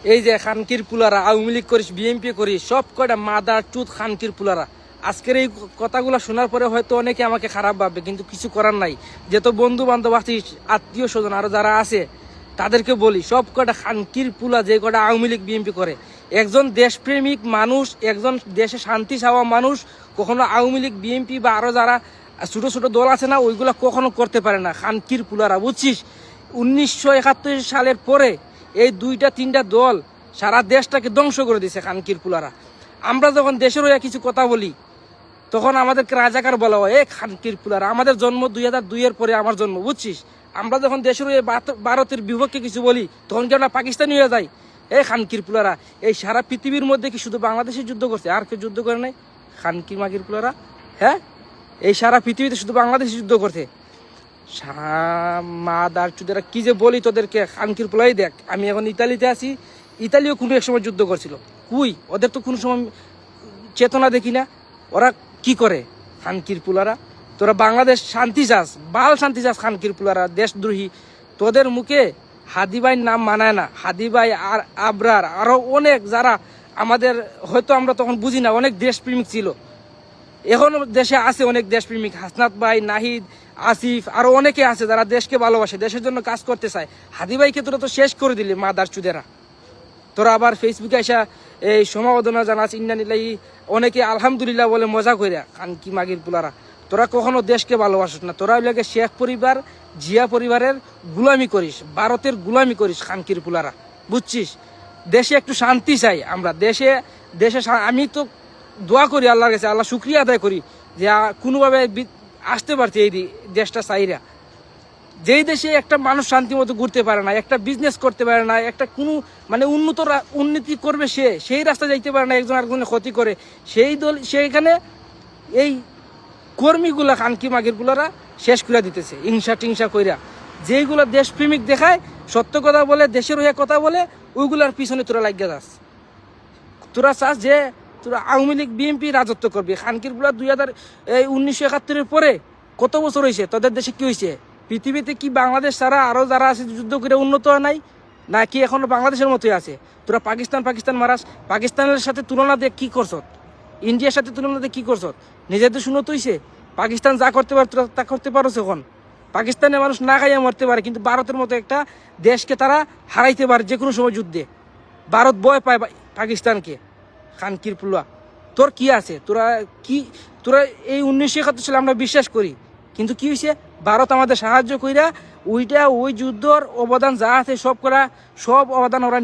এই যে খানকির পুলারা আওয়ামী লীগ করিস বিএনপি করিস সব কয়টা মাদার চুত খানকির পুলারা। আজকের এই কথাগুলো শোনার পরে হয়তো অনেকে আমাকে খারাপ ভাববে, কিন্তু কিছু করার নাই। যেহেতু বন্ধু বান্ধব আছিস, আত্মীয় স্বজন আরো যারা আছে তাদেরকে বলি, সব কয়টা খানকির পুলা যে কয়টা আওয়ামী লীগ বিএনপি করে। একজন দেশপ্রেমিক মানুষ, একজন দেশে শান্তি চাওয়া মানুষ কখনো আওয়ামী লীগ বিএনপি বা আরো যারা ছোট ছোট দল আছে না, ওইগুলা কখনো করতে পারে না। খানকির পুলারা, বুঝছিস? 1971 সালের পরে এই দুইটা তিনটা দল সারা দেশটাকে ধ্বংস করে দিয়েছে খানকির পুলারা। আমরা যখন দেশের হয়ে কিছু কথা বলি তখন আমাদেরকে রাজাকার বলা হয়। এই খানকির পুলারা, আমাদের জন্ম 2002-এর পরে আমার জন্ম, বুঝছিস? আমরা যখন দেশের হয়ে ভারতের বিপক্ষে কিছু বলি তখন কি আমরা পাকিস্তানি হয়ে যাই? এই খানকির পুলারা, এই সারা পৃথিবীর মধ্যে কি শুধু বাংলাদেশে যুদ্ধ করছে, আর কেউ যুদ্ধ করে নাই? খানকির মাগির পুলারা, হ্যাঁ, এই সারা পৃথিবীতে শুধু বাংলাদেশে যুদ্ধ করছে। মাদার চুদেরা, কি যে বলি তোদেরকে, খানকির পোলাই দেখ। আমি এখন ইতালিতে আছি, ইতালিও কোনো এক সময় যুদ্ধ করছিল। কুই ওদের তো কোনো সময় চেতনা দেখি না। ওরা কি করে? খানকির পুলারা, তোরা বাংলাদেশ শান্তি চাস, বাল শান্তি চাস, খানকির পুলারা দেশদ্রোহী। তোদের মুখে হাদিভাইয়ের নাম মানায় না। হাদিভাই আর আবরার আরো অনেক যারা আমাদের, হয়তো আমরা তখন বুঝি না, অনেক দেশপ্রেমিক ছিল। এখন দেশে আছে অনেক দেশপ্রেমিক, হাসনাত ভাই, নাহিদ, আসিফ, আরো অনেকে আছে যারা দেশকে ভালোবাসে, দেশের জন্য কাজ করতে চায়। হাদি ভাইকে তোরা তো শেষ করে দিলি মাদার চুদেরা। তোরা আবার ফেসবুকে এসে এই সমাবেদনা জানাস, ইন্নানিল্লাহি, অনেকে আলহামদুলিল্লাহ বলে মজা কইরা। খানকি মাগির পুলারা, তোরা কখনো দেশকে ভালোবাসিস না। তোরা ওইলাকে শেখ পরিবার, জিয়া পরিবারের গুলামি করিস, ভারতের গুলামি করিস, খানকির পুলারা, বুঝছিস? দেশে একটু শান্তি চাই আমরা, দেশে আমি তো দোয়া করি আল্লাহর কাছে, আল্লাহ শুক্রিয়া আদায় করি যে কোনোভাবে আসতে পারছে এই দেশটা চাইরা। যেই দেশে একটা মানুষ শান্তি মতো ঘুরতে পারে না, একটা বিজনেস করতে পারে না, একটা কোনো মানে উন্নতি করবে সেই রাস্তা যাইতে পারে না, একজন আরেকজনের ক্ষতি করে, সেইখানে এই কর্মীগুলা খানকি মাগিরগুলারা শেষ করে দিতেছে হিংসা টিংসা কইরা। যেইগুলো দেশপ্রেমিক দেখায়, সত্য কথা বলে, দেশের হয়ে কথা বলে, ওইগুলার পিছনে তোরা লাগিয়ে যাস। তোরা চাস যে তোরা আওয়ামী লীগ বিএনপি রাজত্ব করবি। খানকির পুলা 1971-এর পরে কত বছর হয়েছে? তোদের দেশে কি হয়েছে? পৃথিবীতে কি বাংলাদেশ ছাড়া আরো যারা আছে যুদ্ধ করে উন্নত হয় নাই নাকি এখনো বাংলাদেশের মতোই আছে? তোরা পাকিস্তান মারাস, পাকিস্তানের সাথে তুলনা দিয়ে কি করছ? ইন্ডিয়ার সাথে তুলনা দিয়ে কি করছ? নিজেদের শুনো তুইছে পাকিস্তান যা করতে পারে তোরা তা করতে পারো। এখন পাকিস্তানের মানুষ না খাইয়া মরতে পারে, কিন্তু ভারতের মতো একটা দেশকে তারা হারাইতে পারে যে কোনো সময় যুদ্ধে। ভারত ভয় পায় পাকিস্তানকে। খানকির পুলা, তোর কি আছে? তোরা এই 1971 সালে আমরা বিশ্বাস করি, কিন্তু কি হয়েছে? ভারত আমাদের সাহায্য কইরা ওই যুদ্ধর অবদান যা আছে সব অবদান ওরা